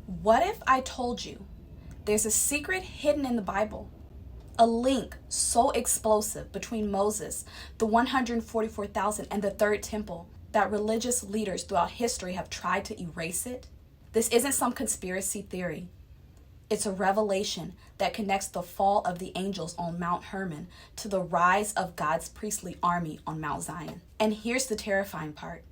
What if I told you there's a secret hidden in the Bible? A link so explosive between Moses, the 144,000, and the third temple that religious leaders throughout history have tried to erase it? This isn't some conspiracy theory. It's a revelation that connects the fall of the angels on Mount Hermon to the rise of God's priestly army on Mount Zion. And here's the terrifying part.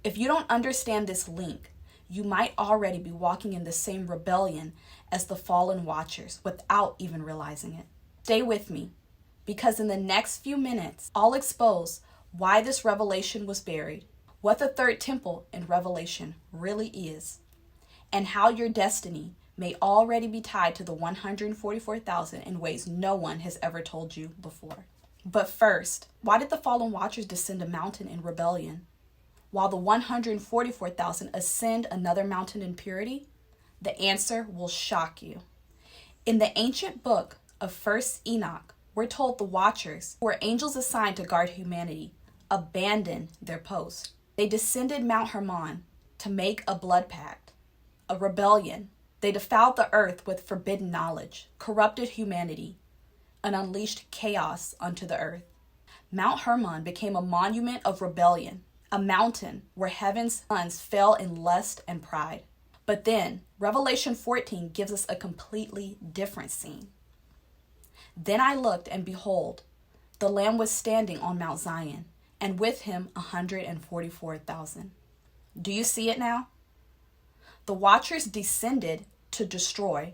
If you don't understand this link, you might already be walking in the same rebellion as the fallen watchers without even realizing it. Stay with me, because in the next few minutes, I'll expose why this revelation was buried, what the third temple in Revelation really is, and how your destiny may already be tied to the 144,000 in ways no one has ever told you before. But first, why did the fallen watchers descend a mountain in rebellion, while the 144,000 ascend another mountain in purity? The answer will shock you. In the ancient book of 1st Enoch, we're told the watchers, who are angels assigned to guard humanity, abandoned their post. They descended Mount Hermon to make a blood pact, a rebellion. They defiled the earth with forbidden knowledge, corrupted humanity, and unleashed chaos onto the earth. Mount Hermon became a monument of rebellion, a mountain where heaven's sons fell in lust and pride. But then, Revelation 14 gives us a completely different scene. Then I looked, and behold, the Lamb was standing on Mount Zion, and with him 144,000. Do you see it now? The watchers descended to destroy,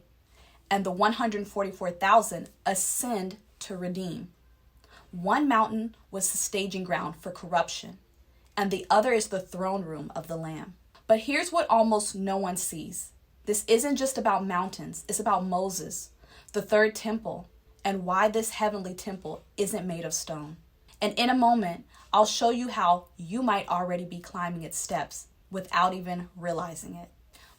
and the 144,000 ascend to redeem. One mountain was the staging ground for corruption, and the other is the throne room of the Lamb. But here's what almost no one sees. This isn't just about mountains. It's about Moses, the third temple, and why this heavenly temple isn't made of stone. And in a moment, I'll show you how you might already be climbing its steps without even realizing it.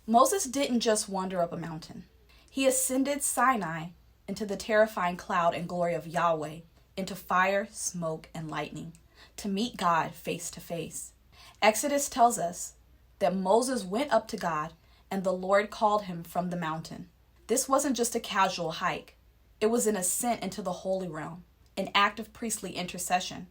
Moses didn't just wander up a mountain. He ascended Sinai into the terrifying cloud and glory of Yahweh, into fire, smoke, and lightning, to meet God face to face. Exodus tells us that Moses went up to God and the Lord called him from the mountain. This wasn't just a casual hike. It was an ascent into the holy realm, an act of priestly intercession.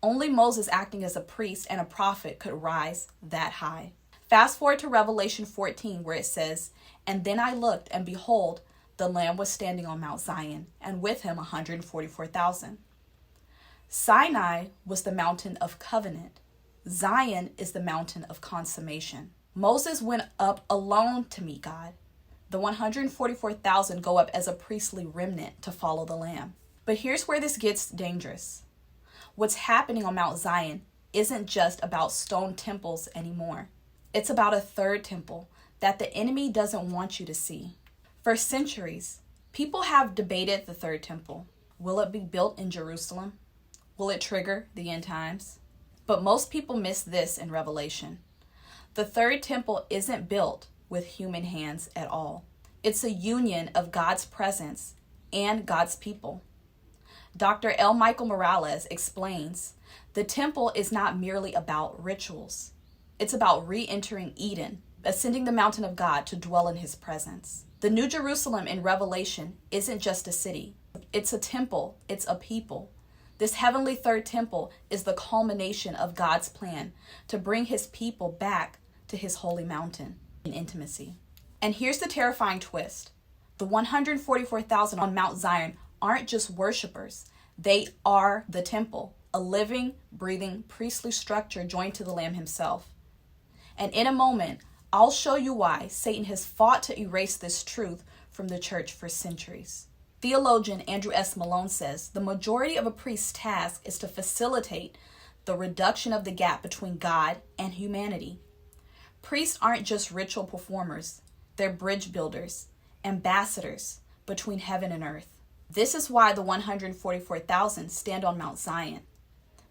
Only Moses, acting as a priest and a prophet, could rise that high. Fast forward to Revelation 14, where it says, "And then I looked, and behold, the Lamb was standing on Mount Zion, and with him 144,000. Sinai was the mountain of covenant. Zion is the mountain of consummation. Moses went up alone to meet God. The 144,000 go up as a priestly remnant to follow the Lamb. But here's where this gets dangerous. What's happening on Mount Zion isn't just about stone temples anymore. It's about a third temple that the enemy doesn't want you to see. For centuries, people have debated the third temple. Will it be built in Jerusalem? Will it trigger the end times? But most people miss this in Revelation. The third temple isn't built with human hands at all. It's a union of God's presence and God's people. Dr. L. Michael Morales explains, the temple is not merely about rituals. It's about re-entering Eden, ascending the mountain of God to dwell in his presence. The New Jerusalem in Revelation isn't just a city. It's a temple. It's a people. This heavenly third temple is the culmination of God's plan to bring his people back to his holy mountain in intimacy. And here's the terrifying twist. The 144,000 on Mount Zion aren't just worshipers. They are the temple, a living, breathing, priestly structure joined to the Lamb himself. And in a moment, I'll show you why Satan has fought to erase this truth from the church for centuries. Theologian Andrew S. Malone says, the majority of a priest's task is to facilitate the reduction of the gap between God and humanity. Priests aren't just ritual performers. They're bridge builders, ambassadors between heaven and earth. This is why the 144,000 stand on Mount Zion.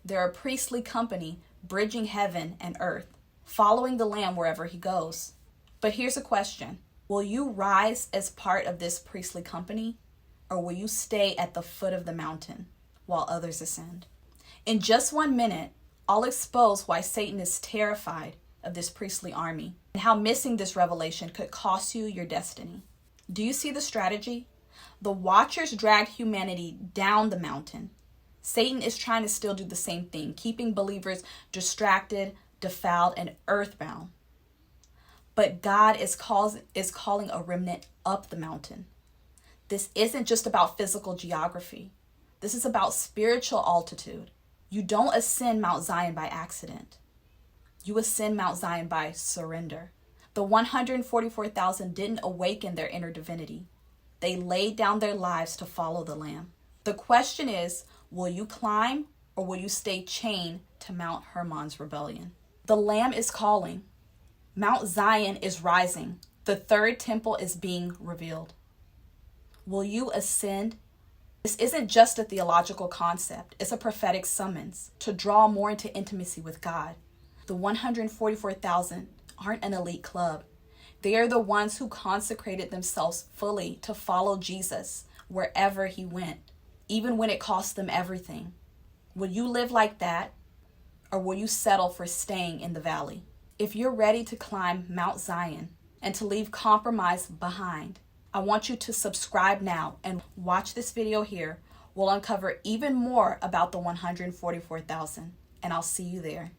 They're a priestly company bridging heaven and earth, following the Lamb wherever he goes. But here's a question. Will you rise as part of this priestly company, or will you stay at the foot of the mountain while others ascend? In just 1 minute, I'll expose why Satan is terrified of this priestly army, and how missing this revelation could cost you your destiny. Do you see the strategy? The Watchers dragged humanity down the mountain. Satan is trying to still do the same thing, keeping believers distracted, defiled, and earthbound. But God is calling a remnant up the mountain. This isn't just about physical geography. This is about spiritual altitude. You don't ascend Mount Zion by accident. You ascend Mount Zion by surrender. The 144,000 didn't awaken their inner divinity. They laid down their lives to follow the Lamb. The question is, will you climb or will you stay chained to Mount Hermon's rebellion? The Lamb is calling. Mount Zion is rising. The third temple is being revealed. Will you ascend? This isn't just a theological concept. It's a prophetic summons to draw more into intimacy with God. The 144,000 aren't an elite club. They are the ones who consecrated themselves fully to follow Jesus wherever he went, even when it cost them everything. Will you live like that, or will you settle for staying in the valley? If you're ready to climb Mount Zion and to leave compromise behind, I want you to subscribe now and watch this video here. We'll uncover even more about the 144,000, and I'll see you there.